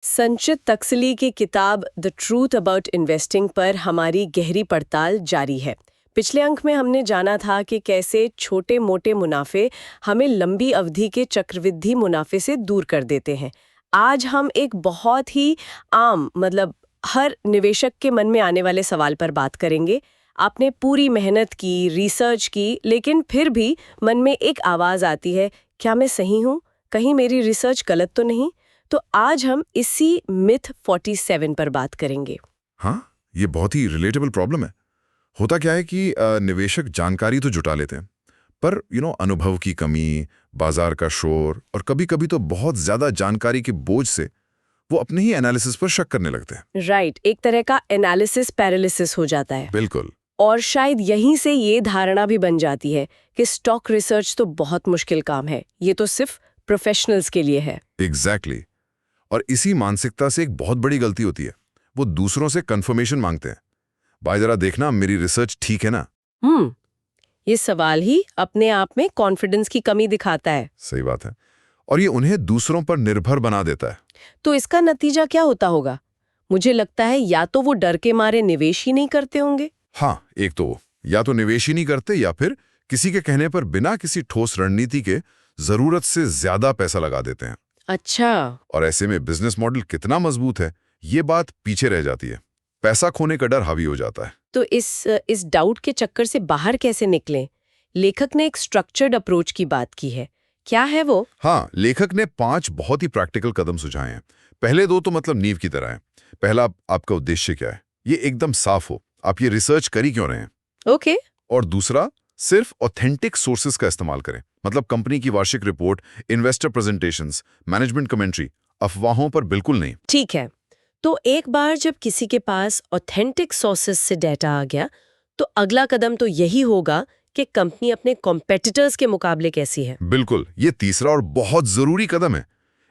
संचित तकसली की किताब द ट्रूथ अबाउट इन्वेस्टिंग पर हमारी गहरी पड़ताल जारी है। पिछले अंक में हमने जाना था कि कैसे छोटे मोटे मुनाफे हमें लंबी अवधि के चक्रवृद्धि मुनाफे से दूर कर देते हैं। आज हम एक बहुत ही आम हर निवेशक के मन में आने वाले सवाल पर बात करेंगे। आपने पूरी मेहनत की, रिसर्च की, लेकिन फिर भी मन में एक आवाज़ आती है, क्या मैं सही हूँ? कहीं मेरी रिसर्च गलत तो नहीं? तो आज हम इसी मिथ 47 पर बात करेंगे। हाँ, ये बहुत ही रिलेटेबल प्रॉब्लम है। होता क्या है कि निवेशक जानकारी तो जुटा लेते हैं, पर अनुभव की कमी, बाजार का शोर और कभी-कभी तो बहुत ज्यादा जानकारी के बोझ से वो अपने ही एनालिसिस पर शक करने लगते हैं। राइट, एक तरह का एनालिसिस पैरालिसिस हो जाता है। बिल्कुल। और शायद यहीं से ये धारणा भी बन जाती है कि स्टॉक रिसर्च तो बहुत मुश्किल काम है, ये तो सिर्फ प्रोफेशनल्स के लिए है। एग्जैक्टली। और इसी मानसिकता से एक बहुत बड़ी गलती होती है। वो दूसरों से कंफर्मेशन मांगते हैं। भाई जरा देखना मेरी रिसर्च ठीक है ना। ये सवाल ही अपने आप में कॉन्फिडेंस की कमी दिखाता है। सही बात है। और ये उन्हें दूसरों पर निर्भर बना देता है। तो इसका नतीजा क्या होता होगा? मुझे लगता है या तो वो डर के मारे निवेश ही नहीं करते होंगे। हाँ, एक तो वो या तो निवेश ही नहीं करते या फिर किसी के कहने पर बिना किसी ठोस रणनीति के जरूरत से ज्यादा पैसा लगा देते हैं। अच्छा। और ऐसे में बिजनेस मॉडल कितना मजबूत है ये बात पीछे रह जाती है। पैसा खोने का डर हावी हो जाता है। तो इस डाउट के चक्कर से बाहर कैसे निकलें? लेखक ने एक स्ट्रक्चर्ड अप्रोच की बात की है। क्या है वो? हाँ, लेखक ने 5 बहुत ही प्रैक्टिकल कदम सुझाए हैं। पहले 2 तो नींव की तरह हैं। पहला, आपका उद्देश्य क्या है, ये एकदम साफ हो। आप ये रिसर्च कर ही क्यों रहे हैं। ओके। और दूसरा, सिर्फ ऑथेंटिक सोर्सेज का इस्तेमाल करें। मतलब कंपनी की वार्षिक report, investor presentations, management commentary, अफवाहों पर बिल्कुल नहीं। ठीक है। तो एक बार जब किसी के पास ऑथेंटिक सोर्सेज से डेटा आ गया, तो अगला कदम तो यही होगा कि कंपनी अपने कॉम्पिटिटर्स के मुकाबले कैसी है। बिल्कुल, ये तीसरा और बहुत जरूरी कदम है।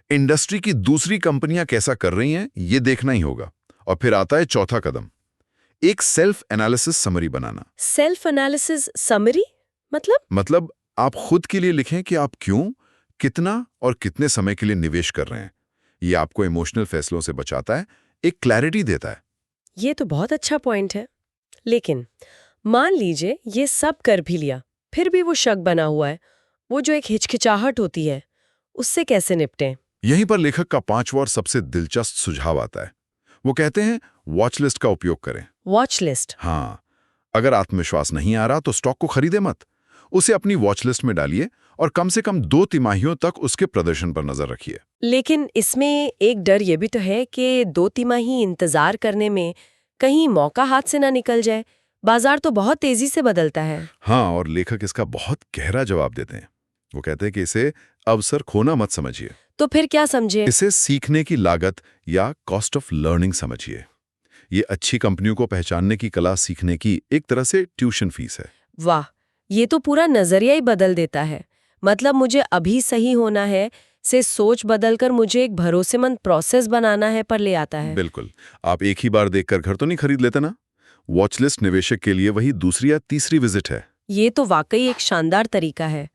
इंडस्ट्री की दूसरी कंपनियां कैसा कर रही हैं ये देखना ही होगा। और फिर आता है चौथा कदम, एक सेल्फ एनालिसिस समरी बनाना। सेल्फ एनालिसिस समरी मतलब आप खुद के लिए लिखें कि आप क्यों, कितना और कितने समय के लिए निवेश कर रहे हैं। ये आपको इमोशनल फैसलों से बचाता है, एक क्लैरिटी देता है। ये तो बहुत अच्छा पॉइंट है। लेकिन मान लीजिए ये सब कर भी लिया, फिर भी वो शक बना हुआ है, वो जो एक हिचकिचाहट होती है, उससे कैसे निपटें? यहीं पर लेखक का 5वां और सबसे दिलचस्प सुझाव आता है। वो कहते हैं वॉच लिस्ट का उपयोग करें। Watch list? हाँ, अगर आत्मविश्वास नहीं आ रहा तो स्टॉक को खरीदे मत, उसे अपनी वॉच लिस्ट में डालिए और कम से कम 2 तिमाहियों तक उसके प्रदर्शन पर नजर रखिए। लेकिन इसमें एक डर ये भी तो है कि 2 तिमाही इंतजार करने में कहीं मौका हाथ से ना निकल जाए। बाजार तो बहुत तेजी से बदलता है। हाँ, और लेखक इसका बहुत गहरा जवाब देते हैं। वो कहते हैं कि इसे अवसर खोना मत समझिए। तो फिर क्या समझे? इसे सीखने की लागत या कॉस्ट ऑफ लर्निंग समझिए। ये अच्छी कंपनियों को पहचानने की कला सीखने की एक तरह से ट्यूशन फीस है। वाह, ये तो पूरा नजरिया ही बदल देता है। मतलब मुझे अभी सही होना है से सोच बदलकर मुझे एक भरोसेमंद प्रोसेस बनाना है पर ले आता है। बिल्कुल। आप एक ही बार देखकर घर तो नहीं खरीद लेते ना। वॉच लिस्ट निवेशक के लिए वही दूसरी या तीसरी विजिट है। ये तो वाकई एक शानदार तरीका है।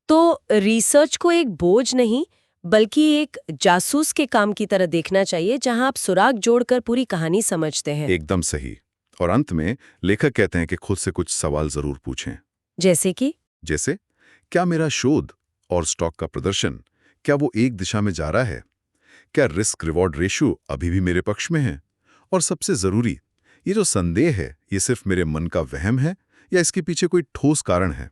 तो रिसर्च को एक बोझ नहीं बल्कि एक जासूस के काम की तरह देखना चाहिए, जहां आप सुराग जोड़कर पूरी कहानी समझते हैं। एकदम सही। और अंत में लेखक कहते हैं कि खुद से कुछ सवाल जरूर पूछें। जैसे कि? जैसे, क्या मेरा शोध और स्टॉक का प्रदर्शन, क्या वो एक दिशा में जा रहा है? क्या रिस्क रिवॉर्ड रेशियो अभी भी मेरे पक्ष में है? और सबसे जरूरी, ये जो संदेह है ये सिर्फ मेरे मन का वहम है या इसके पीछे कोई ठोस कारण है?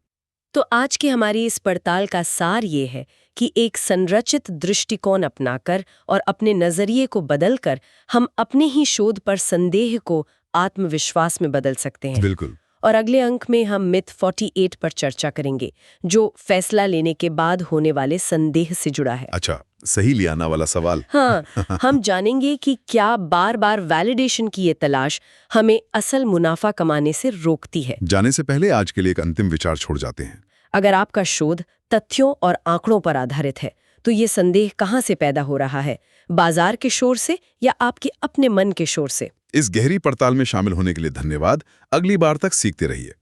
तो आज की हमारी इस पड़ताल का सार ये है कि एक संरचित दृष्टिकोण अपनाकर और अपने नजरिए को बदलकर हम अपने ही शोध पर संदेह को आत्मविश्वास में बदल सकते हैं। बिल्कुल। और अगले अंक में हम मिथ 48 पर चर्चा करेंगे, जो फैसला लेने के बाद होने वाले संदेह से जुड़ा है। अच्छा, सही लियाना वाला सवाल। हाँ, हम जानेंगे कि क्या बार बार वैलिडेशन की ये तलाश हमें असल मुनाफा कमाने से रोकती है। जाने से पहले आज के लिए एक अंतिम विचार छोड़ जाते हैं। अगर आपका शोध तथ्यों और आंकड़ों पर आधारित है, तो ये संदेह कहाँ से पैदा हो रहा है? बाजार के शोर से या आपके अपने मन के शोर से? इस गहरी पड़ताल में शामिल होने के लिए धन्यवाद। अगली बार तक सीखते रहिए।